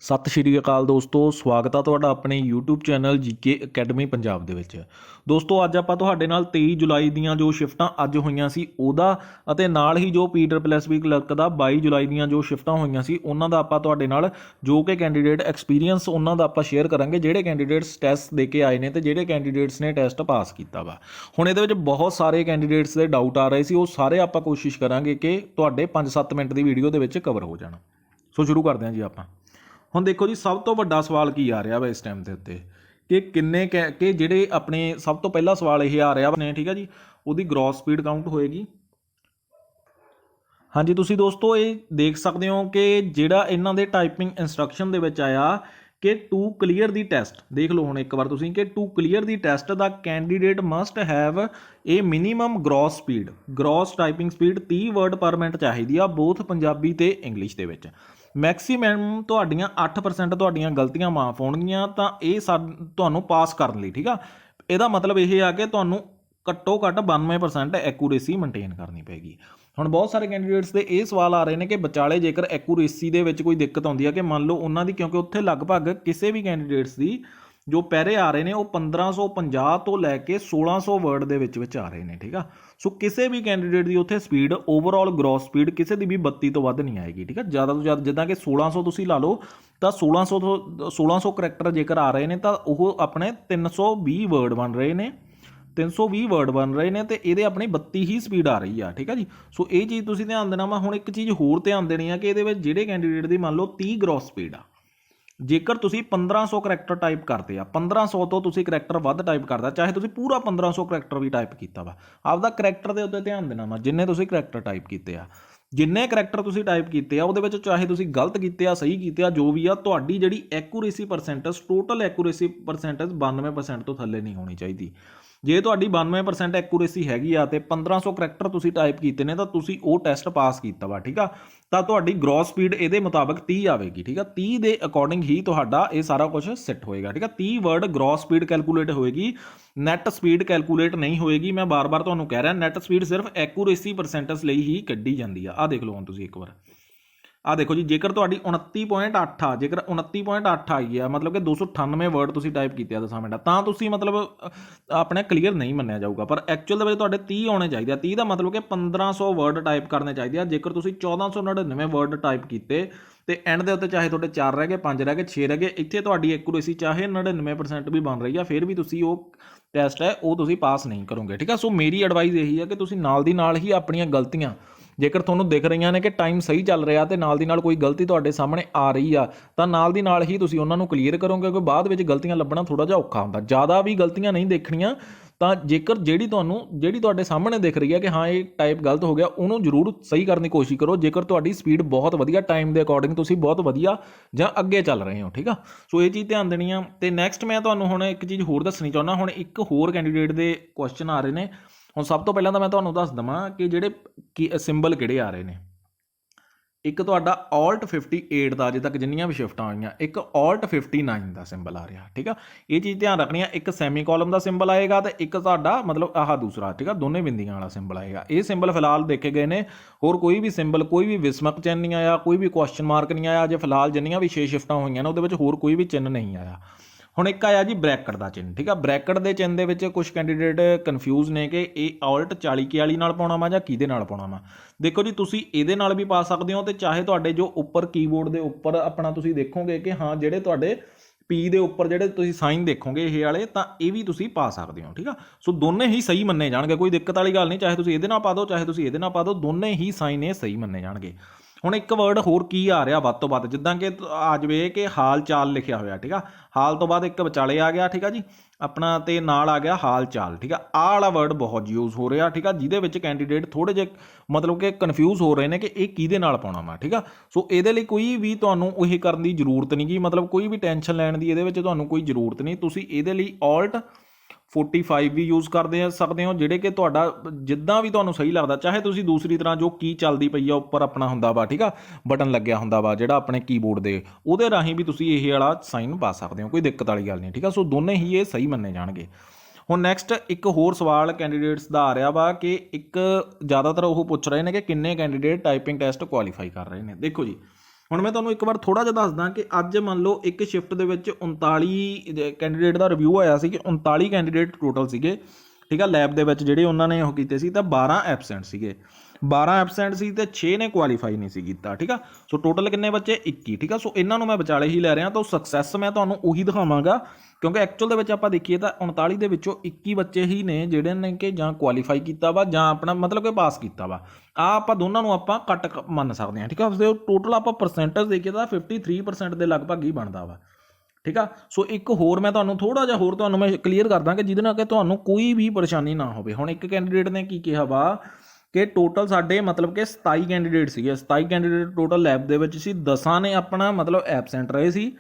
ਸਤਿ ਸ਼੍ਰੀ ਅਕਾਲ ਦੋਸਤੋ, ਸਵਾਗਤ ਆ ਤੁਹਾਡਾ ਆਪਣੇ YouTube channel GK academy Punjab ਦੇ ਵਿੱਚ। ਦੋਸਤੋ ਅੱਜ ਆਪਾਂ ਤੁਹਾਡੇ ਨਾਲ 23 ਜੁਲਾਈ ਦੀਆਂ ਜੋ ਸ਼ਿਫਟਾਂ ਅੱਜ ਹੋਈਆਂ ਸੀ ਉਹਦਾ ਅਤੇ ਨਾਲ ਹੀ ਜੋ PSSB ਕਲਰਕ ਦਾ 22 ਜੁਲਾਈ ਦੀਆਂ ਜੋ ਸ਼ਿਫਟਾਂ ਹੋਈਆਂ ਸੀ ਉਹਨਾਂ ਦਾ ਆਪਾਂ ਤੁਹਾਡੇ ਨਾਲ ਜੋ ਕਿ ਕੈਂਡੀਡੇਟ ਐਕਸਪੀਰੀਅੰਸ ਉਹਨਾਂ ਦਾ ਆਪਾਂ ਸ਼ੇਅਰ ਕਰਾਂਗੇ, ਜਿਹੜੇ ਕੈਂਡੀਡੇਟਸ ਟੈਸਟ ਦੇ ਕੇ ਆਏ ਨੇ ਤੇ ਜਿਹੜੇ ਕੈਂਡੀਡੇਟਸ ਨੇ ਟੈਸਟ ਪਾਸ ਕੀਤਾ ਵਾ। ਹੁਣ ਇਹਦੇ ਵਿੱਚ ਬਹੁਤ ਸਾਰੇ ਕੈਂਡੀਡੇਟਸ ਦੇ ਡਾਊਟ ਆ ਰਹੇ ਸੀ, ਉਹ ਸਾਰੇ ਆਪਾਂ ਕੋਸ਼ਿਸ਼ ਕਰਾਂਗੇ ਕਿ ਤੁਹਾਡੇ 5-7 ਮਿੰਟ ਦੀ ਵੀਡੀਓ ਦੇ ਵਿੱਚ ਕਵਰ ਹੋ ਜਾਣ। ਸੋ ਸ਼ੁਰੂ ਕਰਦੇ ਹਾਂ ਜੀ ਆਪਾਂ। ਹੁਣ ਦੇਖੋ ਜੀ, ਸਭ ਤੋਂ ਵੱਡਾ ਸਵਾਲ ਕੀ ਆ ਰਿਹਾ ਵਾ ਇਸ ਟਾਈਮ ਦੇ ਉੱਤੇ ਕਿ ਕਿੰਨੇ ਕਿ ਜਿਹੜੇ ਆਪਣੇ ਸਭ ਤੋਂ ਪਹਿਲਾ ਸਵਾਲ ਇਹ ਆ ਰਿਹਾ ਵਾ, ਠੀਕ ਆ ਜੀ, ਉਹਦੀ ਗ੍ਰੋਸ ਸਪੀਡ ਕਾਊਂਟ ਹੋਏਗੀ। ਹਾਂਜੀ ਤੁਸੀਂ ਦੋਸਤੋ ਇਹ ਦੇਖ ਸਕਦੇ ਹੋ ਕਿ ਜਿਹੜਾ ਇਹਨਾਂ ਦੇ ਟਾਈਪਿੰਗ ਇੰਸਟਰਕਸ਼ਨ ਦੇ ਵਿੱਚ ਆਇਆ ਕਿ ਟੂ ਕਲੀਅਰ ਦੀ ਟੈਸਟ, ਦੇਖ ਲਓ ਹੁਣ ਇੱਕ ਵਾਰ ਤੁਸੀਂ ਕਿ to clear the test the candidate must have ਇਹ minimum gross speed, gross typing speed 30 word per minute ਚਾਹੀਦੀ ਆ, ਬੋਥ ਪੰਜਾਬੀ ਤੇ ਇੰਗਲਿਸ਼ ਦੇ ਵਿੱਚ। ਮੈਕਸੀਮਮ ਤੁਹਾਡੀਆਂ 8% ਤੁਹਾਡੀਆਂ ਗਲਤੀਆਂ ਮਾਫ ਹੋਣਗੀਆਂ, ਤਾਂ ਇਹ ਤੁਹਾਨੂੰ ਪਾਸ ਕਰਨ ਲਈ, ਠੀਕ ਆ। ਇਹਦਾ ਮਤਲਬ ਇਹ ਆ ਕਿ ਤੁਹਾਨੂੰ ਘੱਟੋ ਘੱਟ 92% ਐਕੂਰੇਸੀ ਮੇਨਟੇਨ ਕਰਨੀ ਪੈਗੀ। ਹੁਣ ਬਹੁਤ ਸਾਰੇ ਕੈਂਡੀਡੇਟਸ ਦੇ ਇਹ ਸਵਾਲ ਆ ਰਹੇ ਨੇ ਕਿ ਵਿਚਾਲੇ ਜੇਕਰ ਐਕੂਰੇਸੀ ਦੇ ਵਿੱਚ ਕੋਈ ਦਿੱਕਤ ਆਉਂਦੀ ਆ ਕਿ ਮੰਨ ਲਓ ਉਹਨਾਂ ਦੀ, ਕਿਉਂਕਿ ਉੱਥੇ ਲਗਭਗ ਕਿਸੇ ਵੀ ਕੈਂਡੀਡੇਟਸ ਦੀ ਜੋ ਪੈਰੇ ਆ ਰਹੇ ਨੇ ਉਹ 1550 ਤੋਂ ਲੈ ਕੇ 1600 ਵਰਡ ਦੇ ਵਿੱਚ ਆ ਰਹੇ ਨੇ, ਠੀਕ ਆ। ਸੋ ਕਿਸੇ ਵੀ ਕੈਂਡੀਡੇਟ ਦੀ ਉੱਥੇ ਸਪੀਡ ਓਵਰਆਲ ਗ੍ਰੋਸ ਸਪੀਡ ਕਿਸੇ ਦੀ ਵੀ 32 ਤੋਂ ਵੱਧ ਨਹੀਂ ਆਏਗੀ, ਠੀਕ ਆ। ਜ਼ਿਆਦਾ ਤੋਂ ਜ਼ਿਆਦਾ ਜਿੱਦਾਂ ਕਿ 1600 ਤੁਸੀਂ ਲਾ ਲਓ ਤਾਂ 1600 ਕਰੈਕਟਰ ਜੇਕਰ ਆ ਰਹੇ ਨੇ ਤਾਂ ਉਹ ਆਪਣੇ 320 ਵਰਡ ਬਣ ਰਹੇ ਨੇ, 320 ਵਰਡ ਬਣ ਰਹੇ ਨੇ ਤੇ ਇਹਦੇ ਆਪਣੀ 32 ਹੀ ਸਪੀਡ ਆ ਰਹੀ ਆ, ਠੀਕ ਆ ਜੀ। ਸੋ ਇਹ ਚੀਜ਼ ਤੁਸੀਂ ਧਿਆਨ ਦੇਣਾ ਵਾ। ਹੁਣ ਇੱਕ ਚੀਜ਼ ਹੋਰ ਧਿਆਨ ਦੇਣੀ ਆ ਕਿ ਇਹਦੇ ਵਿੱਚ ਜਿਹੜੇ ਕੈਂਡੀਡੇਟ ਦੀ ਮੰਨ ਲਓ 30 ਗ੍ਰੋਸ ਸਪੀਡ ਆ, ਜੇਕਰ ਤੁਸੀਂ 1500 ਕਰੈਕਟਰ ਟਾਈਪ ਕਰਦੇ ਆ, 1500 ਤੋਂ ਤੁਸੀਂ ਕਰੈਕਟਰ ਵੱਧ ਟਾਈਪ ਕਰਦਾ, ਚਾਹੇ ਤੁਸੀਂ ਪੂਰਾ 1500 ਕਰੈਕਟਰ ਵੀ ਟਾਈਪ ਕੀਤਾ ਵਾ, ਆਪਦਾ ਕਰੈਕਟਰ ਦੇ ਉੱਤੇ ਧਿਆਨ ਦੇਣਾ ਵਾ। ਜਿੰਨੇ ਤੁਸੀਂ ਕਰੈਕਟਰ ਟਾਈਪ ਕੀਤੇ ਆ, ਜਿੰਨੇ ਕਰੈਕਟਰ ਤੁਸੀਂ ਟਾਈਪ ਕੀਤੇ ਆ ਉਹਦੇ ਵਿੱਚ ਚਾਹੇ ਤੁਸੀਂ ਗਲਤ ਕੀਤੇ ਆ ਸਹੀ ਕੀਤੇ ਆ, ਜੋ ਵੀ ਆ, ਤੁਹਾਡੀ ਜਿਹੜੀ accuracy percentage, total accuracy percentage 92% ਤੋਂ ਥੱਲੇ ਨਹੀਂ ਹੋਣੀ ਚਾਹੀਦੀ। ਜੇ ਤੁਹਾਡੀ 92% ਐਕੂਰੇਸੀ ਹੈਗੀ ਆ ਤੇ 1500 ਕਰੈਕਟਰ ਤੁਸੀਂ ਟਾਈਪ ਕੀਤੇ ਨੇ ਤਾਂ ਤੁਸੀਂ ਉਹ ਟੈਸਟ ਪਾਸ ਕੀਤਾ ਵਾ, ਠੀਕ ਆ। ਤਾਂ ਤੁਹਾਡੀ ਗ੍ਰੋਸ ਸਪੀਡ ਇਹਦੇ ਮੁਤਾਬਕ 30 ਆਵੇਗੀ, ਠੀਕ ਆ। 30 ਦੇ ਅਕੋਰਡਿੰਗ ਹੀ ਤੁਹਾਡਾ ਇਹ ਸਾਰਾ ਕੁਝ ਸੈੱਟ ਹੋਏਗਾ, ਠੀਕ ਆ। 30 ਵਰਡ ਗ੍ਰੋਸ ਸਪੀਡ ਕੈਲਕੂਲੇਟ ਹੋਏਗੀ, ਨੈਟ ਸਪੀਡ ਕੈਲਕੂਲੇਟ ਨਹੀਂ ਹੋਏਗੀ। ਮੈਂ ਬਾਰ-ਬਾਰ ਤੁਹਾਨੂੰ ਕਹਿ ਰਿਹਾ, ਨੈਟ ਸਪੀਡ ਸਿਰਫ ਐਕੂਰੇਸੀ ਪਰਸੈਂਟੇਜ ਲਈ ਹੀ ਕੱਢੀ ਜਾਂਦੀ ਆ। ਆਹ ਦੇਖ ਲਓ ਹੁਣ ਤੁਸੀਂ ਇੱਕ ਵਾਰ, ਆਹ ਦੇਖੋ ਜੀ, ਜੇਕਰ ਤੁਹਾਡੀ 29.8 ਆ, ਜੇਕਰ 29.8 ਆਈ ਆ, ਮਤਲਬ ਕਿ 298 ਵਰਡ ਤੁਸੀਂ ਟਾਈਪ ਕੀਤੇ ਆ 10 ਮਿੰਟਾਂ, ਤਾਂ ਤੁਸੀਂ ਮਤਲਬ ਆਪਣੇ ਕਲੀਅਰ ਨਹੀਂ ਮੰਨਿਆ ਜਾਊਗਾ। ਪਰ ਐਕਚੁਅਲ ਦੇ ਵਿੱਚ ਤੁਹਾਡੇ 30 ਆਉਣੇ ਚਾਹੀਦੇ ਆ। 30 ਦਾ ਮਤਲਬ ਕਿ 1500 ਵਰਡ ਟਾਈਪ ਕਰਨੇ ਚਾਹੀਦੇ ਆ। ਜੇਕਰ ਤੁਸੀਂ 1499 ਵਰਡ ਟਾਈਪ ਕੀਤੇ ਤੇ ਐਂਡ ਦੇ ਉੱਤੇ ਚਾਹੇ ਤੁਹਾਡੇ 4 ਰਹਿ ਗਏ, 5 ਰਹਿ ਗਏ, 6 ਰਹਿ ਗਏ, ਇੱਥੇ ਤੁਹਾਡੀ ਐਕੂਰੇਸੀ ਚਾਹੇ 99% ਵੀ ਬਣ ਰਹੀ ਆ, ਫਿਰ ਵੀ ਤੁਸੀਂ ਉਹ ਟੈਸਟ ਹੈ ਉਹ ਤੁਸੀਂ ਪਾਸ ਨਹੀਂ ਕਰੋਗੇ, ਠੀਕ ਆ। ਸੋ ਮੇਰੀ ਐਡਵਾਈਸ ਇਹੀ ਹੈ ਕਿ ਤੁਸੀਂ ਨਾਲ ਦੀ ਨਾਲ ਹੀ ਆਪਣੀਆਂ ਗਲਤੀਆਂ, ਜੇਕਰ ਤੁਹਾਨੂੰ ਦਿਖ ਰਹੀਆਂ ਨੇ ਕਿ ਟਾਈਮ ਸਹੀ ਚੱਲ ਰਿਹਾ ਤੇ ਨਾਲ ਦੀ ਨਾਲ ਕੋਈ ਗਲਤੀ ਤੁਹਾਡੇ ਸਾਹਮਣੇ ਆ ਰਹੀ ਆ, ਤਾਂ ਨਾਲ ਦੀ ਨਾਲ ਹੀ ਤੁਸੀਂ ਉਹਨਾਂ ਨੂੰ ਕਲੀਅਰ ਕਰੋਗੇ, ਕਿਉਂਕਿ ਬਾਅਦ ਵਿੱਚ ਗਲਤੀਆਂ ਲੱਭਣਾ ਥੋੜਾ ਜਿਹਾ ਔਖਾ ਹੁੰਦਾ। ਜ਼ਿਆਦਾ ਵੀ ਗਲਤੀਆਂ ਨਹੀਂ ਦੇਖਣੀਆਂ, ਤਾਂ ਜੇਕਰ ਜਿਹੜੀ ਤੁਹਾਡੇ ਸਾਹਮਣੇ ਦਿਖ ਰਹੀ ਹੈ ਕਿ ਹਾਂ ਇਹ ਟਾਈਪ ਗਲਤ ਹੋ ਗਿਆ, ਉਹਨੂੰ ਜ਼ਰੂਰ ਸਹੀ ਕਰਨ ਦੀ ਕੋਸ਼ਿਸ਼ ਕਰੋ। ਜੇਕਰ ਤੁਹਾਡੀ ਸਪੀਡ ਬਹੁਤ ਵਧੀਆ, ਟਾਈਮ ਦੇ ਅਕੋਰਡਿੰਗ ਤੁਸੀਂ ਬਹੁਤ ਵਧੀਆ ਜਾਂ ਅੱਗੇ ਚੱਲ ਰਹੇ ਹੋ, ਠੀਕ ਆ। ਸੋ ਇਹ ਚੀਜ਼ ਧਿਆਨ ਦੇਣੀ ਆ। ਤੇ ਨੈਕਸਟ ਮੈਂ ਤੁਹਾਨੂੰ ਹੁਣ ਇੱਕ ਚੀਜ਼ ਹੋਰ ਦੱਸਣੀ ਚਾਹੁੰਦਾ। ਹੁਣ ਇੱਕ ਹੋਰ ਕੈਂਡੀਡੇਟ ਦੇ ਕੁਐਸਚਨ ਆ ਰਹੇ ਨੇ। ਹੁਣ ਸਭ ਤੋਂ ਪਹਿਲਾਂ ਤਾਂ ਮੈਂ ਤੁਹਾਨੂੰ ਦੱਸ ਦੇਵਾਂ ਕਿ ਜਿਹੜੇ ਸਿੰਬਲ ਕਿਹੜੇ ਆ ਰਹੇ ਨੇ। ਇੱਕ ਤੁਹਾਡਾ Alt 58 ਦਾ, ਅਜੇ ਤੱਕ ਜਿੰਨੀਆਂ ਵੀ ਸ਼ਿਫਟਾਂ ਆਈਆਂ, ਇੱਕ Alt 59 ਦਾ ਸਿੰਬਲ ਆ ਰਿਹਾ, ਠੀਕ ਆ। ਇਹ ਚੀਜ਼ ਧਿਆਨ ਰੱਖਣੀ ਆ। ਇੱਕ ਸੈਮੀਕੋਲਨ ਦਾ ਸਿੰਬਲ ਆਏਗਾ ਤੇ ਇੱਕ ਤੁਹਾਡਾ ਮਤਲਬ ਆਹ ਦੂਸਰਾ, ਠੀਕ ਆ, ਦੋਨੇ ਬਿੰਦੀਆਂ ਵਾਲਾ ਸਿੰਬਲ ਆਏਗਾ। ਇਹ ਸਿੰਬਲ ਫਿਲਹਾਲ ਦੇਖੇ ਗਏ ਨੇ, ਹੋਰ ਕੋਈ ਵੀ ਸਿੰਬਲ, ਕੋਈ ਵੀ ਵਿਸਮਕ ਚਿੰਨ੍ਹ ਨਹੀਂ ਆਇਆ, ਕੋਈ ਵੀ ਕੁਐਸਚਨ ਮਾਰਕ ਨਹੀਂ ਆਇਆ। ਜੇ ਫਿਲਹਾਲ ਜਿੰਨੀਆਂ ਵੀ 6 ਸ਼ਿਫਟਾਂ ਹੋਈਆਂ ਨੇ ਉਹਦੇ ਵਿੱਚ ਹੋਰ ਕੋਈ ਵੀ ਚਿੰਨ੍ਹ ਨਹੀਂ ਆਇਆ। ਹੁਣ ਇੱਕ ਆਇਆ ਜੀ ਬ੍ਰੈਕਟ ਦਾ ਚਿੰਨ੍ਹ, ਠੀਕ ਆ। ਬ੍ਰੈਕਟ ਦੇ ਚਿੰਨ੍ਹ ਦੇ ਵਿੱਚ ਕੁਝ ਕੈਂਡੀਡੇਟ ਕਨਫਿਊਜ਼ ਨੇ ਕਿ ਇਹ Alt 40 ਨਾਲ ਪਾਉਣਾ ਵਾ ਜਾਂ ਕਿਹਦੇ ਨਾਲ ਪਾਉਣਾ ਵਾ। ਦੇਖੋ ਜੀ, ਤੁਸੀਂ ਇਹਦੇ ਨਾਲ ਵੀ ਪਾ ਸਕਦੇ ਹੋ ਤੇ ਚਾਹੇ ਤੁਹਾਡੇ ਜੋ ਉੱਪਰ ਕੀਬੋਰਡ ਦੇ ਉੱਪਰ ਆਪਣਾ ਤੁਸੀਂ ਦੇਖੋਗੇ ਕਿ ਹਾਂ ਜਿਹੜੇ ਤੁਹਾਡੇ P ਦੇ ਉੱਪਰ ਜਿਹੜੇ ਤੁਸੀਂ ਸਾਈਨ ਦੇਖੋਗੇ ਇਹ ਵਾਲੇ, ਤਾਂ ਇਹ ਵੀ ਤੁਸੀਂ ਪਾ ਸਕਦੇ ਹੋ, ਠੀਕ ਆ। ਸੋ ਦੋਨੇ ਹੀ ਸਹੀ ਮੰਨੇ ਜਾਣਗੇ, ਕੋਈ ਦਿੱਕਤ ਵਾਲੀ ਗੱਲ ਨਹੀਂ। ਚਾਹੇ ਤੁਸੀਂ ਇਹਦੇ ਨਾਲ ਪਾ ਦਿਓ, ਚਾਹੇ ਤੁਸੀਂ ਇਹਦੇ ਨਾਲ ਪਾ ਦਿਓ, ਦੋਨੇ ਹੀ ਸਾਈਨ ਇਹ ਸਹੀ ਮੰਨੇ ਜਾਣਗੇ। ਹੁਣ ਇੱਕ ਵਰਡ ਹੋਰ ਕੀ ਆ ਰਿਹਾ ਵੱਧ ਤੋਂ ਵੱਧ, ਜਿੱਦਾਂ ਕਿ ਆ ਜਾਵੇ ਕਿ ਹਾਲ ਚਾਲ ਲਿਖਿਆ ਹੋਇਆ, ਠੀਕ ਆ। ਹਾਲ ਤੋਂ ਬਾਅਦ ਇੱਕ ਵਿਚਾਲੇ ਆ ਗਿਆ, ਠੀਕ ਆ ਜੀ, ਆਪਣਾ ਤੇ ਨਾਲ ਆ ਗਿਆ ਹਾਲ ਚਾਲ, ਠੀਕ ਆ। ਆਹ ਵਾਲਾ ਵਰਡ ਬਹੁਤ ਯੂਜ਼ ਹੋ ਰਿਹਾ, ਠੀਕ ਆ, ਜਿਹਦੇ ਵਿੱਚ ਕੈਂਡੀਡੇਟ ਥੋੜੇ ਜਿਹੇ ਮਤਲਬ ਕਿ ਕਨਫਿਊਜ਼ ਹੋ ਰਹੇ ਨੇ ਕਿ ਇਹ ਕਿਹਦੇ ਨਾਲ ਪਾਉਣਾ ਵਾ, ਠੀਕ ਆ। ਸੋ ਇਹਦੇ ਲਈ ਕੋਈ ਵੀ ਤੁਹਾਨੂੰ ਇਹ ਕਰਨ ਦੀ ਜ਼ਰੂਰਤ ਨਹੀਂ ਗੀ, ਮਤਲਬ ਕੋਈ ਵੀ ਟੈਨਸ਼ਨ ਲੈਣ ਦੀ ਇਹਦੇ ਵਿੱਚ ਤੁਹਾਨੂੰ ਕੋਈ ਜ਼ਰੂਰਤ ਨਹੀਂ। ਤੁਸੀਂ ਇਹਦੇ ਲਈ Alt 45 ਵੀ ਯੂਜ਼ ਸਕਦੇ ਹੋ, ਜਿਹੜੇ ਕਿ ਤੁਹਾਡਾ ਜਿੱਦਾਂ ਵੀ ਤੁਹਾਨੂੰ ਸਹੀ ਲੱਗਦਾ। ਚਾਹੇ ਤੁਸੀਂ ਦੂਸਰੀ ਤਰ੍ਹਾਂ ਜੋ ਕੀ ਚੱਲਦੀ ਪਈ ਆ ਉੱਪਰ ਆਪਣਾ ਹੁੰਦਾ ਵਾ, ਠੀਕ ਆ, ਬਟਨ ਲੱਗਿਆ ਹੁੰਦਾ ਵਾ ਜਿਹੜਾ ਆਪਣੇ ਕੀਬੋਰਡ ਦੇ, ਉਹਦੇ ਰਾਹੀਂ ਵੀ ਤੁਸੀਂ ਇਹ ਵਾਲਾ ਸਾਈਨ ਪਾ ਸਕਦੇ ਹੋ, ਕੋਈ ਦਿੱਕਤ ਵਾਲੀ ਗੱਲ ਨਹੀਂ, ਠੀਕ ਆ। ਸੋ ਦੋਨੇ ਹੀ ਇਹ ਸਹੀ ਮੰਨੇ ਜਾਣਗੇ। ਹੁਣ ਨੈਕਸਟ ਇੱਕ ਹੋਰ ਸਵਾਲ ਕੈਂਡੀਡੇਟਸ ਦਾ ਆ ਰਿਹਾ ਵਾ ਕਿ ਇੱਕ ਜ਼ਿਆਦਾਤਰ ਉਹ ਪੁੱਛ ਰਹੇ ਨੇ ਕਿ ਕਿੰਨੇ ਕੈਂਡੀਡੇਟ ਟਾਈਪਿੰਗ ਟੈਸਟ ਕੁਆਲੀਫਾਈ ਕਰ ਰਹੇ ਨੇ। ਦੇਖੋ ਜੀ, ਹੁਣ ਮੈਂ ਤੁਹਾਨੂੰ ਇੱਕ ਵਾਰ ਥੋੜ੍ਹਾ ਜਿਹਾ ਦੱਸਦਾ ਕਿ ਅੱਜ ਮੰਨ ਲਓ ਇੱਕ ਸ਼ਿਫਟ ਦੇ ਵਿੱਚ 39 ਕੈਂਡੀਡੇਟ ਦਾ ਰਿਵਿਊ ਆਇਆ ਸੀ ਕਿ 39 ਕੈਂਡੀਡੇਟ ਟੋਟਲ ਸੀਗੇ, ਠੀਕ ਆ, ਲੈਬ ਦੇ ਵਿੱਚ ਜਿਹੜੇ ਉਹਨਾਂ ਨੇ ਉਹ ਕੀਤੇ ਸੀ, ਤਾਂ 12 ਐਬਸੈਂਟ ਸੀਗੇ, 12 ਐਬਸੈਂਟ ਸੀ ਤੇ 6 ਨੇ ਕੁਆਲੀਫਾਈ ਨਹੀਂ ਸੀ ਕੀਤਾ, ਠੀਕ ਆ। ਸੋ ਟੋਟਲ ਕਿੰਨੇ ਬੱਚੇ? 21, ਠੀਕ ਆ। ਸੋ ਇਹਨਾਂ ਨੂੰ ਮੈਂ ਵਿਚਾਲੇ ਹੀ ਲੈ ਰਿਹਾ, ਤਾਂ ਸਕਸੈਸ ਮੈਂ ਤੁਹਾਨੂੰ ਉਹੀ ਦਿਖਾਵਾਂਗਾ, ਕਿਉਂਕਿ ਐਕਚੁਅਲ ਦੇ ਵਿੱਚ ਆਪਾਂ ਦੇਖੀਏ ਤਾਂ 39 ਦੇ ਵਿੱਚੋਂ 21 ਬੱਚੇ ਹੀ ਨੇ ਜਿਹੜੇ ਨੇ ਕਿ ਜਾਂ ਕੁਆਲੀਫਾਈ ਕੀਤਾ ਵਾ ਜਾਂ ਆਪਣਾ ਮਤਲਬ ਕਿ ਪਾਸ ਕੀਤਾ ਵਾ। ਆਪਾਂ ਦੋਨਾਂ ਨੂੰ ਆਪਾਂ ਘੱਟ ਮੰਨ ਸਕਦੇ ਹਾਂ, ਠੀਕ ਆ। ਉਸਦੇ ਟੋਟਲ ਆਪਾਂ ਪਰਸੈਂਟੇਜ ਦੇਖੀਏ ਤਾਂ 53% ਦੇ ਲਗਭਗ ਹੀ ਬਣਦਾ ਵਾ, ਠੀਕ ਆ। ਸੋ ਇੱਕ ਹੋਰ ਮੈਂ ਤੁਹਾਨੂੰ ਥੋੜ੍ਹਾ ਜਿਹਾ ਹੋਰ ਤੁਹਾਨੂੰ ਮੈਂ ਕਲੀਅਰ ਕਰਦਾ ਕਿ ਜਿਹਦੇ ਨਾਲ ਕਿ ਤੁਹਾਨੂੰ ਕੋਈ ਵੀ ਪਰੇਸ਼ਾਨੀ ਨਾ ਹੋਵੇ। ਹੁਣ ਇੱਕ ਕੈਂਡੀਡੇਟ ਨੇ ਕੀ ਕਿਹਾ ਵਾ ਕਿ ਟੋਟਲ ਸਾਡੇ ਮਤਲਬ ਕਿ 27 ਕੈਂਡੀਡੇਟ ਸੀਗੇ, 27 ਕੈਂਡੀਡੇਟ ਟੋਟਲ ਲੈਬ ਦੇ ਵਿੱਚ ਸੀ, 10 ਨੇ ਆਪਣਾ ਮਤਲਬ ਐਬਸੈਂਟ ਰਹੇ ਸੀ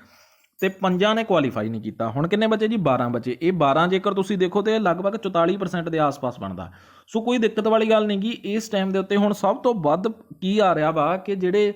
ਤੇ 5 ਨੇ ਕੁਆਲੀਫਾਈ ਨਹੀਂ ਕੀਤਾ। ਹੁਣ ਕਿੰਨੇ ਬੱਚੇ ਜੀ? 12 ਬੱਚੇ। ਇਹ 12 ਜੇਕਰ ਤੁਸੀਂ ਦੇਖੋ ਤੇ ਲਗਭਗ 44% ਦੇ ਆਸ-ਪਾਸ ਬਣਦਾ। ਸੋ ਕੋਈ ਦਿੱਕਤ ਵਾਲੀ ਗੱਲ ਨਹੀਂ ਗੀ ਇਸ ਟਾਈਮ ਦੇ ਉੱਤੇ। ਹੁਣ ਸਭ ਤੋਂ ਵੱਧ ਕੀ ਆ ਰਿਹਾ ਵਾ ਕਿ ਜਿਹੜੇ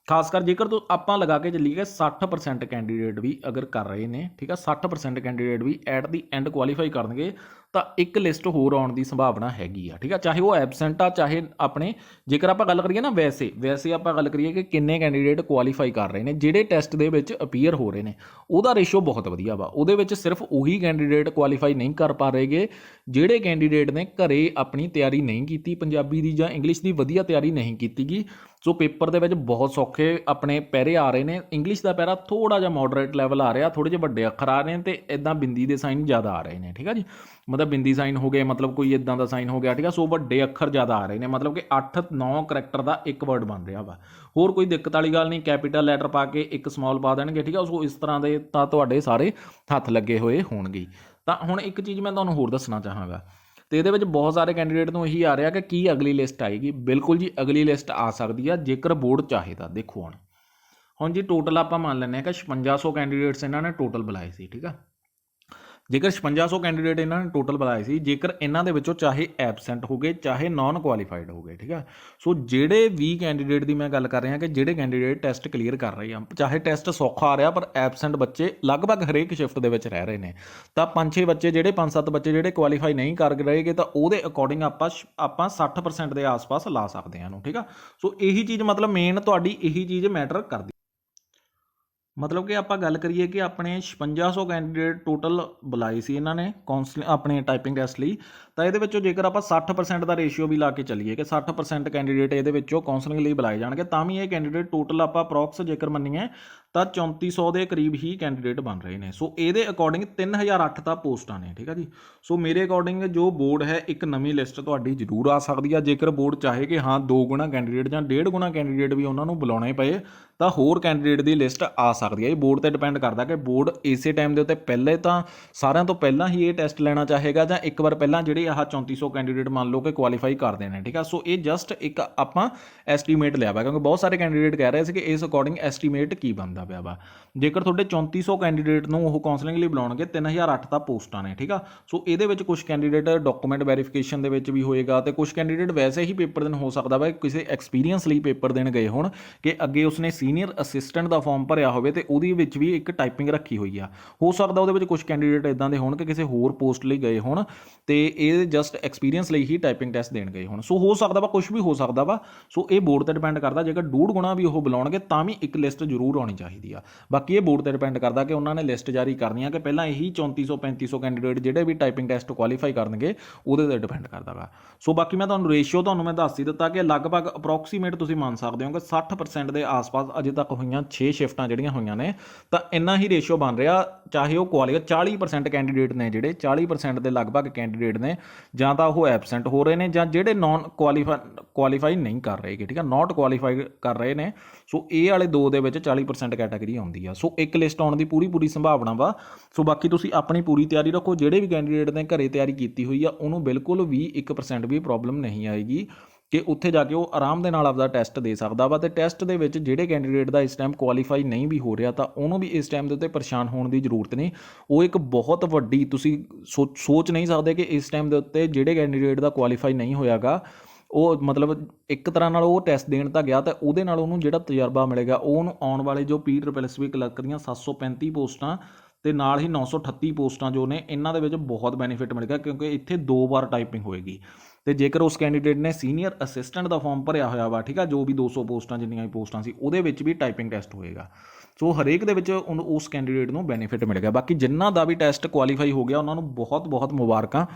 ਖਾਸ ਕਰ ਜੇਕਰ ਤੋਂ ਆਪਾਂ ਲਗਾ ਕੇ ਚੱਲੀਏ 60% ਕੈਂਡੀਡੇਟ ਵੀ ਅਗਰ ਕਰ ਰਹੇ ਨੇ, ਠੀਕ ਆ, 60% ਕੈਂਡੀਡੇਟ ਵੀ ਐਟ ਦੀ ਐਂਡ ਕੁਆਲੀਫਾਈ ਕਰਨਗੇ ਤਾਂ ਇੱਕ ਲਿਸਟ ਹੋਰ ਆਉਣ ਦੀ ਸੰਭਾਵਨਾ ਹੈਗੀ ਆ, ਠੀਕ ਆ। ਚਾਹੇ ਉਹ ਐਬਸੈਂਟ ਆ, ਚਾਹੇ ਆਪਣੇ ਜੇਕਰ ਆਪਾਂ ਗੱਲ ਕਰੀਏ ਨਾ ਵੈਸੇ ਆਪਾਂ ਗੱਲ ਕਰੀਏ ਕਿ ਕਿੰਨੇ ਕੈਂਡੀਡੇਟ ਕੁਆਲੀਫਾਈ ਕਰ ਰਹੇ ਨੇ ਜਿਹੜੇ ਟੈਸਟ ਦੇ ਵਿੱਚ ਅਪੀਅਰ ਹੋ ਰਹੇ ਨੇ, ਉਹਦਾ ਰੇਸ਼ੋ ਬਹੁਤ ਵਧੀਆ ਵਾ। ਉਹਦੇ ਵਿੱਚ ਸਿਰਫ ਉਹੀ ਕੈਂਡੀਡੇਟ ਕੁਆਲੀਫਾਈ ਨਹੀਂ ਕਰ ਪਾ ਰਹੇਗੇ ਜਿਹੜੇ ਕੈਂਡੀਡੇਟ ਨੇ ਘਰੇ ਆਪਣੀ ਤਿਆਰੀ ਨਹੀਂ ਕੀਤੀ, ਪੰਜਾਬੀ ਦੀ ਜਾਂ ਇੰਗਲਿਸ਼ ਦੀ ਵਧੀਆ ਤਿਆਰੀ ਨਹੀਂ ਕੀਤੀ ਗੀ। ਸੋ ਪੇਪਰ ਦੇ ਵਿੱਚ ਬਹੁਤ ਸੌਖੇ ਆਪਣੇ ਪੈਰੇ ਆ ਰਹੇ ਨੇ। ਇੰਗਲਿਸ਼ ਦਾ ਪੈਰਾ ਥੋੜ੍ਹਾ ਜਿਹਾ ਮੋਡਰੇਟ ਲੈਵਲ ਆ ਰਿਹਾ, ਥੋੜ੍ਹੇ ਜਿਹੇ ਵੱਡੇ ਅੱਖਰ ਆ ਰਹੇ ਨੇ ਤੇ ਇੱਦਾਂ ਬਿੰਦੀ ਦੇ ਸਾਈਨ ਜ਼ਿਆਦਾ ਆ ਰਹੇ ਨੇ, ਠੀਕ ਆ ਜੀ। ਮਤਲਬ ਬਿੰਦੀ ਸਾਈਨ ਹੋ ਗਏ, ਮਤਲਬ ਕੋਈ ਇੱਦਾਂ ਦਾ ਸਾਈਨ ਹੋ ਗਿਆ, ਠੀਕ ਆ। ਸੋ ਵੱਡੇ ਅੱਖਰ ਜ਼ਿਆਦਾ ਆ ਰਹੇ ਨੇ, ਮਤਲਬ ਕਿ 8-9 ਕਰੈਕਟਰ ਦਾ ਇੱਕ ਵਰਡ ਬਣ ਰਿਹਾ ਵਾ। ਹੋਰ ਕੋਈ ਦਿੱਕਤ ਵਾਲੀ ਗੱਲ ਨਹੀਂ, ਕੈਪੀਟਲ ਲੈਟਰ ਪਾ ਕੇ ਇੱਕ ਸਮਾਲ ਪਾ ਦੇਣਗੇ, ਠੀਕ ਆ। ਸੋ ਇਸ ਤਰ੍ਹਾਂ ਦੇ ਤਾਂ ਤੁਹਾਡੇ ਸਾਰੇ ਹੱਥ ਲੱਗੇ ਹੋਏ ਹੋਣਗੇ। ਤਾਂ ਹੁਣ ਇੱਕ ਚੀਜ਼ ਮੈਂ ਤੁਹਾਨੂੰ ਹੋਰ ਦੱਸਣਾ ਚਾਹਾਂਗਾ, ਤੇ ਇਹਦੇ ਵਿੱਚ ਬਹੁਤ ਸਾਰੇ ਕੈਂਡੀਡੇਟ ਨੂੰ ਇਹੀ ਆ ਰਿਹਾ ਕਿ ਕੀ ਅਗਲੀ ਲਿਸਟ ਆਏਗੀ। ਬਿਲਕੁਲ ਜੀ, ਅਗਲੀ ਲਿਸਟ ਆ ਸਕਦੀ ਆ ਜੇਕਰ ਬੋਰਡ ਚਾਹੇ ਤਾਂ। ਦੇਖੋ ਹੁਣ ਜੀ ਟੋਟਲ ਆਪਾਂ ਮੰਨ ਲੈਂਦੇ ਹਾਂ ਕਿ 5600 ਕੈਂਡੀਡੇਟਸ ਇਹਨਾਂ ਨੇ ਟੋਟਲ ਬੁਲਾਏ ਸੀ, ਠੀਕ ਆ। ਜੇਕਰ 5600 ਕੈਂਡੀਡੇਟ ਇਹਨਾਂ ਨੇ ਟੋਟਲ ਬੁਲਾਏ ਸੀ, ਜੇਕਰ ਇਹਨਾਂ ਦੇ ਵਿੱਚੋਂ ਚਾਹੇ ਐਬਸੈਂਟ ਹੋ ਗਏ ਚਾਹੇ ਨਾਨ ਕੁਆਲੀਫਾਈਡ ਹੋ ਗਏ, ਠੀਕ ਆ। ਸੋ ਜਿਹੜੇ ਵੀ ਕੈਂਡੀਡੇਟ ਦੀ ਮੈਂ ਗੱਲ ਕਰ ਰਿਹਾ ਕਿ ਜਿਹੜੇ ਕੈਂਡੀਡੇਟ ਟੈਸਟ ਕਲੀਅਰ ਕਰ ਰਹੇ ਆ, ਚਾਹੇ ਟੈਸਟ ਸੌਖਾ ਆ ਰਿਹਾ ਪਰ ਐਬਸੈਂਟ ਬੱਚੇ ਲਗਭਗ ਹਰੇਕ ਸ਼ਿਫਟ ਦੇ ਵਿੱਚ ਰਹਿ ਰਹੇ ਨੇ, ਤਾਂ 5-6 ਬੱਚੇ ਜਿਹੜੇ 5-7 ਬੱਚੇ ਜਿਹੜੇ ਕੁਆਲੀਫਾਈ ਨਹੀਂ ਕਰ ਰਹੇਗੇ ਤਾਂ ਉਹਦੇ ਅਕੋਰਡਿੰਗ ਆਪਾਂ 60% ਦੇ ਆਸ-ਪਾਸ ਲਾ ਸਕਦੇ ਹਾਂ ਇਹਨੂੰ, ਠੀਕ ਆ। ਸੋ ਇਹੀ ਚੀਜ਼ ਮਤਲਬ ਮੇਨ ਤੁਹਾਡੀ ਇਹੀ ਚੀਜ਼ ਮੈਟਰ ਕਰਦੀ। ਮਤਲਬ ਕਿ ਆਪਾਂ ਗੱਲ ਕਰੀਏ ਕਿ ਆਪਣੇ 5600 ਕੈਂਡੀਡੇਟ ਟੋਟਲ ਬੁਲਾਏ ਸੀ ਇਹਨਾਂ ਨੇ ਕਾਉਂਸਲਿੰਗ ਆਪਣੇ ਟਾਈਪਿੰਗ ਟੈਸਟ ਲਈ, ਤਾਂ ਇਹਦੇ ਵਿੱਚੋਂ ਜੇਕਰ ਆਪਾਂ 60% ਦਾ ਰੇਸ਼ੀਓ ਵੀ ਲਾ ਕੇ ਚੱਲੀਏ ਕਿ 60% ਕੈਂਡੀਡੇਟ ਇਹਦੇ ਵਿੱਚੋਂ ਕਾਉਂਸਲਿੰਗ ਲਈ ਬੁਲਾਏ ਜਾਣਗੇ, ਤਾਂ ਵੀ ਇਹ ਕੈਂਡੀਡੇਟ ਟੋਟਲ ਆਪਾਂ ਅਪਰੋਕਸ ਜੇਕਰ ਮੰਨੀਏ ਤਾਂ 3400 ਦੇ ਕਰੀਬ ਹੀ ਕੈਂਡੀਡੇਟ ਬਣ ਰਹੇ ਨੇ। ਸੋ ਇਹਦੇ ਅਕੋਰਡਿੰਗ 3008 ਤਾਂ ਪੋਸਟਾਂ ਨੇ, ਠੀਕ ਆ ਜੀ। ਸੋ ਮੇਰੇ ਅਕੋਰਡਿੰਗ ਜੋ ਬੋਰਡ ਹੈ ਇੱਕ ਨਵੀਂ ਲਿਸਟ ਤੁਹਾਡੀ ਜ਼ਰੂਰ ਆ ਸਕਦੀ ਆ ਜੇਕਰ ਬੋਰਡ ਚਾਹੇ ਕਿ ਹਾਂ 2 ਗੁਣਾ ਕੈਂਡੀਡੇਟ ਜਾਂ 1.5 ਗੁਣਾ ਕੈਂਡੀਡੇਟ ਵੀ ਉਹਨਾਂ ਨੂੰ ਬੁਲਾਉਣੇ ਪਏ ਤਾਂ ਹੋਰ ਕੈਂਡੀਡੇਟ ਦੀ ਲਿਸਟ ਆ ਸਕਦੀ ਹੈ। ਇਹ ਬੋਰਡ ਤੇ ਡਿਪੈਂਡ ਕਰਦਾ ਕਿ ਬੋਰਡ ਇਸੇ ਟਾਈਮ ਦੇ ਉੱਤੇ ਪਹਿਲੇ ਤਾਂ ਸਾਰਿਆਂ ਤੋਂ ਪਹਿਲਾਂ ਹੀ ਇਹ ਟੈਸਟ ਲੈਣਾ ਚਾਹੇਗਾ ਜਾਂ ਇੱਕ ਵਾਰ ਪਹਿਲਾਂ ਜਿਹੜੇ ਆਹ 3400 ਕੈਂਡੀਡੇਟ ਮੰਨ ਲਓ ਕਿ ਕੁਆਲੀਫਾਈ ਕਰਦੇ ਨੇ, ਠੀਕ ਆ। ਸੋ ਇਹ ਜਸਟ ਇੱਕ ਆਪਾਂ ਐਸਟੀਮੇਟ ਲਿਆ ਵਾ ਕਿਉਂਕਿ ਬਹੁਤ ਸਾਰੇ ਕੈਂਡੀਡੇਟ ਕਹਿ ਰਹੇ ਸੀ ਕਿ ਇਸ ਅਕੋਰਡਿੰਗ ਐਸਟੀਮੇਟ ਕੀ ਬਣਦਾ ਪਿਆ ਵਾ। ਜੇਕਰ ਤੁਹਾਡੇ 3400 ਕੈਂਡੀਡੇਟ ਨੂੰ ਉਹ ਕਾਉਂਸਲਿੰਗ ਲਈ ਬੁਲਾਉਣਗੇ 3008 ਤਾਂ ਪੋਸਟਾਂ ਨੇ, ਠੀਕ ਆ। ਸੋ ਇਹਦੇ ਵਿੱਚ ਕੁਝ ਕੈਂਡੀਡੇਟ ਡਾਕੂਮੈਂਟ ਵੈਰੀਫਿਕੇਸ਼ਨ ਦੇ ਵਿੱਚ ਵੀ ਹੋਏਗਾ ਤੇ ਕੁਝ ਕੈਂਡੀਡੇਟ ਵੈਸੇ ਹੀ ਪੇਪਰ ਦੇਣ ਹੋ ਸਕਦਾ ਵਾ ਕਿਸੇ ਐਕਸਪੀਰੀਅੰਸ ਲਈ ਪੇਪਰ ਦੇਣ ਗਏ ਹੋਣ ਕਿ ਅੱਗੇ ਉਸਨੇ ਸੀਨੀਅਰ ਅਸਿਸਟੈਂਟ ਦਾ ਫਾਰਮ ਭਰਿਆ ਹੋਵੇ ਤੇ ਉਹਦੇ ਵਿੱਚ ਵੀ ਇੱਕ ਟਾਈਪਿੰਗ ਰੱਖੀ ਹੋਈ ਆ। ਹੋ ਸਕਦਾ ਉਹਦੇ ਵਿੱਚ ਕੁਝ ਕੈਂਡੀਡੇਟ ਇਦਾਂ ਦੇ ਹੋਣ ਕਿ ਕਿਸੇ ਹੋਰ ਪੋਸਟ ਲਈ ਗਏ ਹੋਣ ਤੇ ਇਹ ਜਸਟ ਐਕਸਪੀਰੀਅੰਸ ਲਈ ਹੀ ਟਾਈਪਿੰਗ ਟੈਸਟ ਦੇਣ ਗਏ ਹੋਣ। ਸੋ ਹੋ ਸਕਦਾ ਵਾ, ਕੁਝ ਵੀ ਹੋ ਸਕਦਾ ਵਾ। ਸੋ ਇਹ ਬੋਰਡ ਤੇ ਡਿਪੈਂਡ ਕਰਦਾ, ਜੇਕਰ 1.5 ਗੁਣਾ ਵੀ ਉਹ ਬੁਲਾਉਣਗੇ ਤਾਂ ਵੀ ਇੱਕ ਲਿਸਟ ਜ਼ਰੂਰ ਆਉਣੀ ਚਾਹੀਦੀ ਆ। ਬਾਕੀ ਇਹ ਬੋਰਡ ਤੇ ਡਿਪੈਂਡ ਕਰਦਾ ਕਿ ਉਹਨਾਂ ਨੇ ਲਿਸਟ ਜਾਰੀ ਕਰਨੀ ਆ ਕਿ ਪਹਿਲਾਂ ਇਹੀ 3400-3500 ਕੈਂਡੀਡੇਟ ਜਿਹੜੇ ਵੀ ਟਾਈਪਿੰਗ ਟੈਸਟ ਕੁਆਲੀਫਾਈ ਕਰਨਗੇ ਉਹਦੇ ਤੇ ਡਿਪੈਂਡ ਕਰਦਾ ਵਾ। ਸੋ ਬਾਕੀ ਮੈਂ ਤੁਹਾਨੂੰ ਰੇਸ਼ੀਓ ਤੁਹਾਨੂੰ ਮੈਂ ਦੱਸ ਹੀ ਦਿੱਤਾ ਕਿ ਲਗਭਗ ਅਪਰੋਕਸੀਮੇਟ ਤੁਸੀਂ ਮੰਨ ਸਕਦੇ ਹੋ ਕਿ 60% ਦੇ ਆਸ-ਪਾਸ ਅਜੇ ਤੱਕ ਹੋਈਆਂ 6 ਸ਼ਿਫਟਾਂ ਜਿਹੜੀਆਂ ਹੋਈਆਂ ਨੇ ਤਾਂ ਇੰਨਾ ਹੀ ਰੇਸ਼ੀਓ ਬਣ ਰਿਹਾ। ਚਾਹੇ ਉਹ 40% ਕੈਂਡੀਡੇਟ ਨੇ, ਜਿਹੜੇ 40% ਦੇ ਲਗਭਗ ਕੈਂਡੀਡੇਟ ਨੇ ਜਾਂ ਤਾਂ ਉਹ ਐਬਸੈਂਟ ਹੋ ਰਹੇ ਨੇ ਜਾਂ ਜਿਹੜੇ ਨਾਨ ਕੁਆਲੀਫਾਈ ਨਹੀਂ ਕਰ ਰਹੇਗੇ, ਠੀਕ ਆ, ਨਾਟ ਕੁਆਲੀਫਾਈ ਕਰ ਰਹੇ ਨੇ। ਸੋ ਇਹ ਵਾਲੇ ਦੋ ਦੇ ਵਿੱਚ 40% ਕੈਟਾਗਰੀ ਆਉਂਦੀ ਆ। ਸੋ ਇੱਕ ਲਿਸਟ ਆਉਣ ਦੀ ਪੂਰੀ ਸੰਭਾਵਨਾ ਵਾ। ਸੋ ਬਾਕੀ ਤੁਸੀਂ ਆਪਣੀ ਪੂਰੀ ਤਿਆਰੀ ਰੱਖੋ। ਜਿਹੜੇ ਵੀ ਕੈਂਡੀਡੇਟ ਨੇ ਘਰੇ ਤਿਆਰੀ ਕੀਤੀ ਹੋਈ ਆ ਉਹਨੂੰ ਬਿਲਕੁਲ ਵੀ 1% ਵੀ ਪ੍ਰੋਬਲਮ ਨਹੀਂ ਆਏਗੀ ਕਿ ਉੱਥੇ ਜਾ ਕੇ ਉਹ ਆਰਾਮ ਦੇ ਨਾਲ ਆਪਦਾ ਟੈਸਟ ਦੇ ਸਕਦਾ ਵਾ। ਤੇ ਟੈਸਟ ਦੇ ਵਿੱਚ ਜਿਹੜੇ ਕੈਂਡੀਡੇਟ ਦਾ ਇਸ ਟਾਈਮ ਕੁਆਲੀਫਾਈ ਨਹੀਂ ਵੀ ਹੋ ਰਿਹਾ ਤਾਂ ਉਹਨੂੰ ਵੀ ਇਸ ਟਾਈਮ ਦੇ ਉੱਤੇ ਪਰੇਸ਼ਾਨ ਹੋਣ ਦੀ ਜ਼ਰੂਰਤ ਨਹੀਂ। ਉਹ ਇੱਕ ਬਹੁਤ ਵੱਡੀ ਤੁਸੀਂ ਸੋਚ ਨਹੀਂ ਸਕਦੇ ਕਿ ਇਸ ਟਾਈਮ ਦੇ ਉੱਤੇ ਜਿਹੜੇ ਕੈਂਡੀਡੇਟ ਦਾ ਕੁਆਲੀਫਾਈ ਨਹੀਂ ਹੋਇਆਗਾ ਉਹ ਮਤਲਬ ਇੱਕ ਤਰ੍ਹਾਂ ਨਾਲ ਉਹ ਟੈਸਟ ਦੇਣ ਤਾਂ ਗਿਆ ਤਾਂ ਉਹਦੇ ਨਾਲ ਉਹਨੂੰ ਜਿਹੜਾ ਤਜਰਬਾ ਮਿਲੇਗਾ ਉਹ ਉਹਨੂੰ ਆਉਣ ਵਾਲੇ ਜੋ PSSB ਕਲਰਕ ਦੀਆਂ 735 ਪੋਸਟਾਂ ਤੇ ਨਾਲ ਹੀ 938 ਪੋਸਟਾਂ ਜੋ ਨੇ ਇਹਨਾਂ ਦੇ ਵਿੱਚ ਬਹੁਤ ਬੈਨੀਫਿਟ ਮਿਲੇਗਾ ਕਿਉਂਕਿ ਇੱਥੇ 2 ਵਾਰ ਟਾਈਪਿੰਗ ਹੋਏਗੀ। ਤੇ ਜੇਕਰ ਉਸ ਕੈਂਡੀਡੇਟ ਨੇ ਸੀਨੀਅਰ ਅਸਿਸਟੈਂਟ ਦਾ ਫਾਰਮ ਭਰਿਆ ਹੋਇਆ ਵਾ, ਠੀਕ ਆ, ਜੋ ਵੀ 200 ਪੋਸਟਾਂ ਜਿੰਨੀਆਂ ਵੀ ਪੋਸਟਾਂ ਸੀ ਉਹਦੇ ਵਿੱਚ ਵੀ ਟਾਈਪਿੰਗ ਟੈਸਟ ਹੋਏਗਾ। ਸੋ ਹਰੇਕ ਦੇ ਵਿੱਚ ਉਸ ਕੈਂਡੀਡੇਟ ਨੂੰ ਬੈਨੀਫਿਟ ਮਿਲੇਗਾ। ਬਾਕੀ ਜਿਨ੍ਹਾਂ ਦਾ ਵੀ ਟੈਸਟ ਕੁਆਲੀਫਾਈ ਹੋ ਗਿਆ ਉਹਨਾਂ ਨੂੰ ਬਹੁਤ ਬਹੁਤ ਮੁਬਾਰਕਾਂ,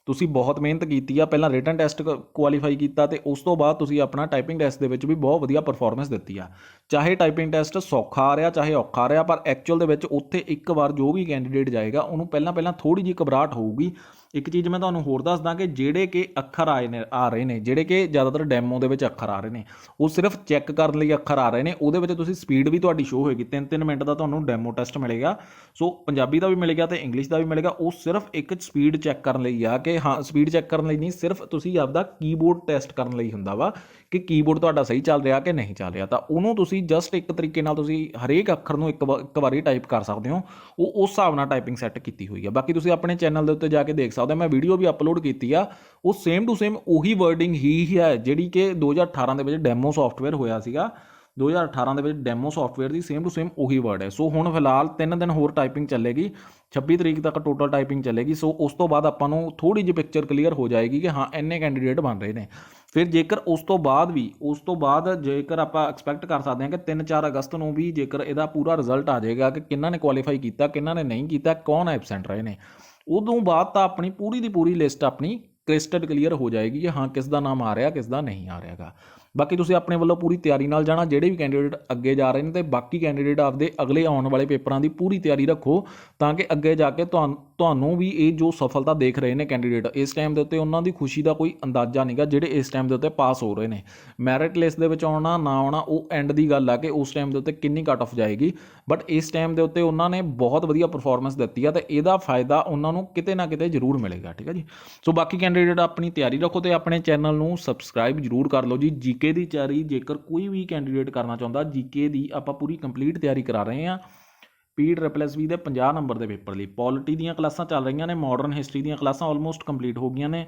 ਤੁਸੀਂ ਬਹੁਤ ਮਿਹਨਤ ਕੀਤੀ ਆ, ਪਹਿਲਾਂ ਰਿਟਨ ਟੈਸਟ ਕੁਆਲੀਫਾਈ ਕੀਤਾ ਤੇ ਉਸ ਤੋਂ ਬਾਅਦ ਤੁਸੀਂ ਆਪਣਾ ਟਾਈਪਿੰਗ ਟੈਸਟ ਦੇ ਵਿੱਚ ਵੀ ਬਹੁਤ ਵਧੀਆ ਪਰਫਾਰਮੈਂਸ ਦਿੱਤੀ ਆ। ਚਾਹੇ ਟਾਈਪਿੰਗ ਟੈਸਟ ਸੌਖਾ ਆ ਰਿਹਾ ਚਾਹੇ ਔਖਾ ਆ ਰਿਹਾ, ਪਰ ਐਕਚੁਅਲ ਦੇ ਵਿੱਚ ਉੱਥੇ ਇੱਕ ਵਾਰ ਜੋ ਵੀ ਕੈਂਡੀਡੇਟ ਜਾਏਗਾ ਉਹਨੂੰ ਪਹਿਲਾਂ ਥੋੜ੍ਹੀ ਜਿਹੀ ਘਬਰਾਹਟ ਹੋਊਗੀ। ਇੱਕ ਚੀਜ਼ ਮੈਂ ਤੁਹਾਨੂੰ ਹੋਰ ਦੱਸਦਾ ਕਿ ਜਿਹੜੇ ਕਿ ਅੱਖਰ ਆ ਰਹੇ ਨੇ ਜਿਹੜੇ ਕਿ ਜ਼ਿਆਦਾਤਰ ਡੈਮੋ ਦੇ ਵਿੱਚ ਅੱਖਰ ਆ ਰਹੇ ਨੇ, ਉਹ ਸਿਰਫ ਚੈੱਕ ਕਰਨ ਲਈ ਅੱਖਰ ਆ ਰਹੇ ਨੇ। ਉਹਦੇ ਵਿੱਚ ਤੁਸੀਂ ਸਪੀਡ ਵੀ ਤੁਹਾਡੀ ਸ਼ੋ ਹੋਏਗੀ, 3-3 ਮਿੰਟ ਦਾ ਤੁਹਾਨੂੰ ਡੈਮੋ ਟੈਸਟ ਮਿਲੇਗਾ। ਸੋ ਪੰਜਾਬੀ ਦਾ ਵੀ ਮਿਲੇਗਾ ਤੇ ਇੰਗਲਿਸ਼ ਦਾ ਵੀ ਮਿਲੇਗਾ। ਉਹ ਸਿਰਫ ਇੱਕ ਸਪੀਡ ਚੈੱਕ ਕਰਨ ਲਈ ਆ ਕਿ ਹਾਂ, ਸਪੀਡ ਚੈੱਕ ਕਰਨ ਲਈ ਨਹੀਂ, ਸਿਰਫ ਤੁਸੀਂ ਆਪਦਾ ਕੀਬੋਰਡ ਟੈਸਟ ਕਰਨ ਲਈ ਹੁੰਦਾ ਵਾ ਕਿ ਕੀਬੋਰਡ ਤੁਹਾਡਾ ਸਹੀ ਚੱਲ ਰਿਹਾ ਕਿ ਨਹੀਂ ਚੱਲ ਰਿਹਾ। ਤਾਂ ਉਹਨੂੰ ਤੁਸੀਂ ਜਸਟ ਇੱਕ ਤਰੀਕੇ ਨਾਲ ਤੁਸੀਂ ਹਰੇਕ ਅੱਖਰ ਨੂੰ ਇੱਕ ਵਾਰੀ ਟਾਈਪ ਕਰ ਸਕਦੇ ਹੋ। ਉਹ ਉਸ ਹਿਸਾਬ ਨਾਲ ਟਾਈਪਿੰਗ ਸੈੱਟ ਕੀਤੀ ਹੋਈ ਆ। ਬਾਕੀ ਤੁਸੀਂ ਆਪਣੇ ਚੈਨਲ ਦੇ ਉੱਤੇ ਜਾ ਕੇ ਦੇਖ ਸਕਦੇ ਹੋ, ਮੈਂ ਵੀਡੀਓ ਵੀ ਅਪਲੋਡ ਕੀਤੀ ਆ। ਉਹ ਸੇਮ ਟੂ ਸੇਮ ਉਹੀ ਵਰਡਿੰਗ ਹੀ ਹੈ ਜਿਹੜੀ ਕਿ 2018 ਦੇ ਵਿੱਚ ਡੈਮੋ ਸੌਫਟਵੇਅਰ ਹੋਇਆ ਸੀਗਾ। 2018 ਦੇ ਵਿੱਚ demo software the same to same ਉਹੀ ਵਰਡ ਹੈ। ਸੋ ਹੁਣ ਫਿਲਹਾਲ 3 ਦਿਨ ਹੋਰ ਟਾਈਪਿੰਗ ਚੱਲੇਗੀ, 26 ਤਰੀਕ ਤੱਕ ਟੋਟਲ ਟਾਈਪਿੰਗ ਚੱਲੇਗੀ। ਸੋ ਉਸ ਤੋਂ ਬਾਅਦ ਆਪਾਂ ਨੂੰ ਥੋੜ੍ਹੀ ਜਿਹੀ ਪਿਕਚਰ ਕਲੀਅਰ ਹੋ ਜਾਏਗੀ ਕਿ ਹਾਂ ਇੰਨੇ ਕੈਂਡੀਡੇਟ ਬਣ ਰਹੇ ਨੇ। ਫਿਰ ਜੇਕਰ ਉਸ ਤੋਂ ਬਾਅਦ ਜੇਕਰ ਆਪਾਂ ਐਕਸਪੈਕਟ ਕਰ ਸਕਦੇ ਹਾਂ ਕਿ 3-4 ਅਗਸਤ ਨੂੰ ਵੀ ਜੇਕਰ ਇਹਦਾ ਪੂਰਾ ਰਿਜ਼ਲਟ ਆ ਜਾਏਗਾ ਕਿ ਕਿਹਨਾਂ ਨੇ ਕੁਆਲੀਫਾਈ ਕੀਤਾ ਕਿਹਨਾਂ ਨੇ ਨਹੀਂ ਕੀਤਾ, ਕੌਣ ਐਬਸੈਂਟ ਰਹੇ ਨੇ, ਉਦੋਂ ਬਾਅਦ ਤਾਂ ਆਪਣੀ ਪੂਰੀ ਦੀ ਪੂਰੀ ਲਿਸਟ ਆਪਣੀ ਕ੍ਰਿਸਟਲ ਕਲੀਅਰ ਹੋ ਜਾਏਗੀ ਕਿ ਹਾਂ ਕਿਸ ਦਾ ਨਾਮ ਆ ਰਿਹਾ ਕਿਸ ਦਾ ਨਹੀਂ ਆ ਰਿਹਾਗਾ। ਬਾਕੀ ਤੁਸੀਂ ਆਪਣੇ ਵੱਲੋਂ ਪੂਰੀ ਤਿਆਰੀ ਨਾਲ ਜਾਣਾ, ਜਿਹੜੇ ਵੀ ਕੈਂਡੀਡੇਟ ਅੱਗੇ ਜਾ ਰਹੇ ਨੇ, ਤੇ ਬਾਕੀ ਕੈਂਡੀਡੇਟ ਆਪਦੇ ਅਗਲੇ ਆਉਣ ਵਾਲੇ ਪੇਪਰਾਂ ਦੀ ਪੂਰੀ ਤਿਆਰੀ ਰੱਖੋ ਤਾਂ ਕਿ ਅੱਗੇ ਜਾ ਕੇ ਤੁਹਾਨੂੰ ਵੀ ਇਹ ਜੋ ਸਫਲਤਾ ਦੇਖ ਰਹੇ ਨੇ ਕੈਂਡੀਡੇਟ ਇਸ ਟਾਈਮ ਦੇ ਉੱਤੇ, ਉਹਨਾਂ ਦੀ ਖੁਸ਼ੀ ਦਾ ਕੋਈ ਅੰਦਾਜ਼ਾ ਨਹੀਂਗਾ ਜਿਹੜੇ ਇਸ ਟਾਈਮ ਦੇ ਉੱਤੇ ਪਾਸ ਹੋ ਰਹੇ ਨੇ। ਮੈਰਿਟ ਲਿਸਟ ਦੇ ਵਿੱਚ ਆਉਣਾ ਨਾ ਆਉਣਾ ਉਹ ਐਂਡ ਦੀ ਗੱਲ ਆ ਕਿ ਉਸ ਟਾਈਮ ਦੇ ਉੱਤੇ ਕਿੰਨੀ ਕੱਟ ਆਫ ਜਾਏਗੀ, ਬਟ ਇਸ ਟਾਈਮ ਦੇ ਉੱਤੇ ਉਹਨਾਂ ਨੇ ਬਹੁਤ ਵਧੀਆ ਪਰਫਾਰਮੈਂਸ ਦਿੱਤੀ ਆ ਤੇ ਇਹਦਾ ਫਾਇਦਾ ਉਹਨਾਂ ਨੂੰ ਕਿਤੇ ਨਾ ਕਿਤੇ ਜ਼ਰੂਰ ਮਿਲੇਗਾ। ਠੀਕ ਹੈ ਜੀ। ਸੋ ਬਾਕੀ ਕੈਂਡੀਡੇਟ ਆਪਣੀ ਤਿਆਰੀ ਰੱਖੋ ਤੇ ਆਪਣੇ ਚੈਨਲ ਨੂੰ ਸਬਸਕ੍ਰਾਈਬ ਜ਼ਰੂਰ ਕਰ ਲਓ ਜੀ। ਜੀਕੇ ਦੀ ਤਿਆਰੀ ਜੇਕਰ ਕੋਈ ਵੀ ਕੈਂਡੀਡੇਟ ਕਰਨਾ ਚਾਹੁੰਦਾ, ਜੀਕੇ ਦੀ ਆਪਾਂ ਪੂਰੀ ਕੰਪਲੀਟ ਤਿਆਰੀ ਕਰਾ ਰਹੇ ਹਾਂ। PSSB ਦੇ 50 ਨੰਬਰ ਦੇ ਪੇਪਰ ਲਈ ਪੋਲਿਟੀ ਦੀਆਂ ਕਲਾਸਾਂ ਚੱਲ ਰਹੀਆਂ ਨੇ, ਮਾਡਰਨ ਹਿਸਟਰੀ ਦੀਆਂ ਕਲਾਸਾਂ ਆਲਮੋਸਟ ਕੰਪਲੀਟ ਹੋ ਗਈਆਂ ਨੇ,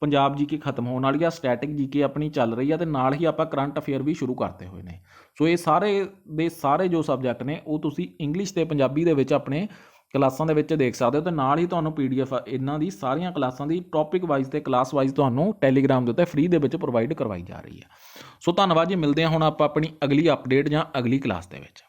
ਪੰਜਾਬ ਜੀਕੇ ਖਤਮ ਹੋਣ ਵਾਲੀ ਆ, ਸਟੈਟਿਕ ਜੀਕੇ ਆਪਣੀ ਚੱਲ ਰਹੀ ਆ ਤੇ ਨਾਲ ਹੀ ਆਪਾਂ ਕਰੰਟ ਅਫੇਅਰ ਵੀ ਸ਼ੁਰੂ ਕਰਤੇ ਹੋਏ ਨੇ। ਸੋ ਇਹ ਸਾਰੇ ਦੇ ਸਾਰੇ ਜੋ ਸਬਜੈਕਟ ਨੇ ਉਹ ਤੁਸੀਂ ਇੰਗਲਿਸ਼ ਤੇ ਪੰਜਾਬੀ ਦੇ ਵਿੱਚ ਆਪਣੇ ਕਲਾਸਾਂ ਦੇ ਵਿੱਚ ਦੇਖ ਸਕਦੇ ਹੋ ਤੇ ਨਾਲ ਹੀ ਤੁਹਾਨੂੰ PDF ਇਹਨਾਂ ਦੀ ਸਾਰੀਆਂ ਕਲਾਸਾਂ ਦੀ ਟੌਪਿਕ ਵਾਈਜ਼ ਤੇ ਕਲਾਸ ਵਾਈਜ਼ ਤੁਹਾਨੂੰ ਟੈਲੀਗ੍ਰਾਮ ਦੇ ਉੱਤੇ ਫ੍ਰੀ ਦੇ ਵਿੱਚ ਪ੍ਰੋਵਾਈਡ ਕਰਵਾਈ ਜਾ ਰਹੀ ਹੈ। ਸੋ ਧੰਨਵਾਦ ਜੀ, ਮਿਲਦੇ ਹਾਂ ਹੁਣ ਆਪਾਂ ਆਪਣੀ ਅਗਲੀ ਅਪਡੇਟ ਜਾਂ ਅਗਲੀ ਕਲਾਸ ਦੇ ਵਿੱਚ।